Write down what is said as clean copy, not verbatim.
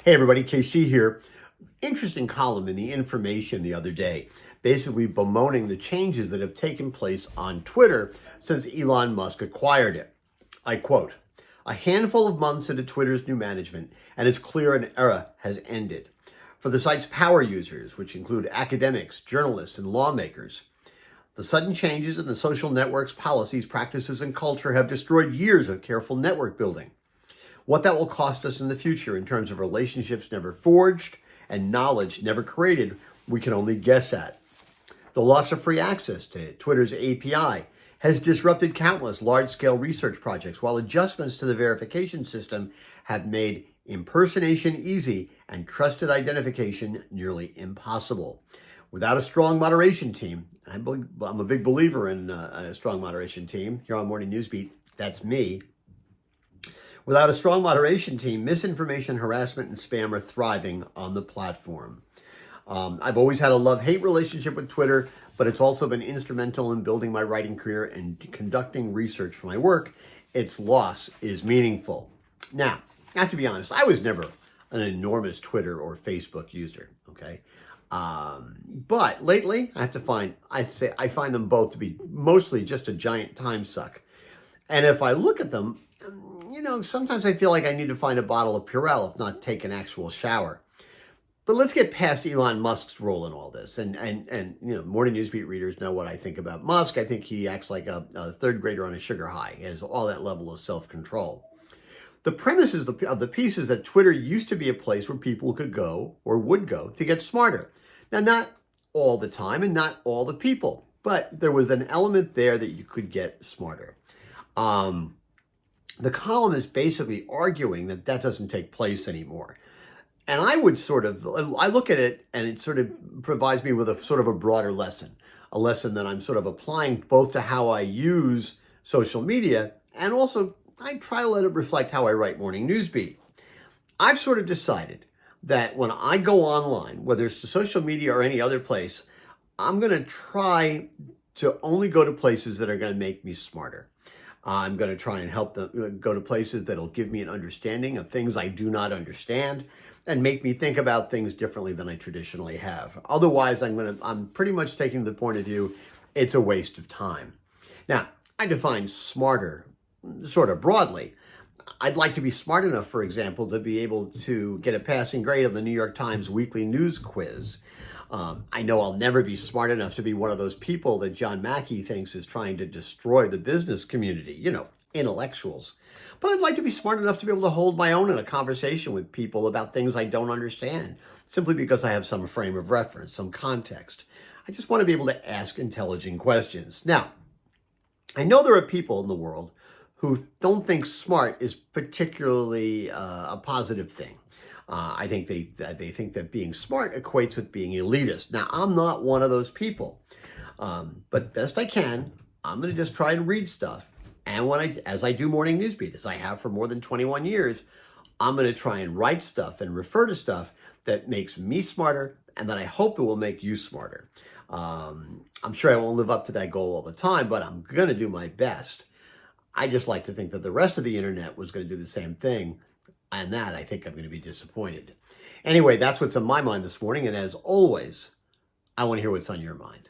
Hey everybody, KC here. Interesting column in The Information the other day, basically bemoaning the changes that have taken place on Twitter since Elon Musk acquired it. I quote, "A handful of months into Twitter's new management, and it's clear an era has ended. For the site's power users, which include academics, journalists, and lawmakers, the sudden changes in the social network's policies, practices, and culture have destroyed years of careful network building. What that will cost us in the future in terms of relationships never forged and knowledge never created, we can only guess at. The loss of free access to Twitter's API has disrupted countless large-scale research projects, while adjustments to the verification system have made impersonation easy and trusted identification nearly impossible. Without a strong moderation team," and I'm a big believer in a strong moderation team here on Morning Newsbeat, that's me. Without a strong moderation team, misinformation, harassment, and spam are thriving on the platform. I've always had a love-hate relationship with Twitter, but it's also been instrumental in building my writing career and conducting research for my work. Its loss is meaningful. Now, I have to be honest, I was never an enormous Twitter or Facebook user, okay? But lately, I'd say I find them both to be mostly just a giant time suck. And if I look at them, sometimes I feel like I need to find a bottle of Purell, if not take an actual shower. But let's get past Elon Musk's role in all this. And Morning Newsbeat readers know what I think about Musk. I think he acts like a third grader on a sugar high. He has all that level of self-control. The premise of the piece is that Twitter used to be a place where people could go or would go to get smarter. Now, not all the time and not all the people, but there was an element there that you could get smarter. The column is basically arguing that that doesn't take place anymore. And I look at it and it sort of provides me with a sort of a broader lesson, a lesson that I'm sort of applying both to how I use social media and also I try to let it reflect how I write Morning Newsbeat. I've sort of decided that when I go online, whether it's to social media or any other place, I'm going to try to only go to places that are going to make me smarter. I'm going to try and help them go to places that'll give me an understanding of things I do not understand and make me think about things differently than I traditionally have. Otherwise, I'm pretty much taking the point of view, it's a waste of time. Now, I define smarter sort of broadly. I'd like to be smart enough, for example, to be able to get a passing grade on the New York Times weekly news quiz. I know I'll never be smart enough to be one of those people that John Mackey thinks is trying to destroy the business community, intellectuals. But I'd like to be smart enough to be able to hold my own in a conversation with people about things I don't understand, simply because I have some frame of reference, some context. I just want to be able to ask intelligent questions. Now, I know there are people in the world who don't think smart is particularly a positive thing. I think they think that being smart equates with being elitist. Now, I'm not one of those people, but best I can, I'm going to just try and read stuff. And as I do Morning Newsbeat, as I have for more than 21 years, I'm going to try and write stuff and refer to stuff that makes me smarter and that I hope it will make you smarter. I'm sure I won't live up to that goal all the time, but I'm going to do my best. I just like to think that the rest of the internet was going to do the same thing. And that, I think I'm going to be disappointed. Anyway, that's what's on my mind this morning. And as always, I want to hear what's on your mind.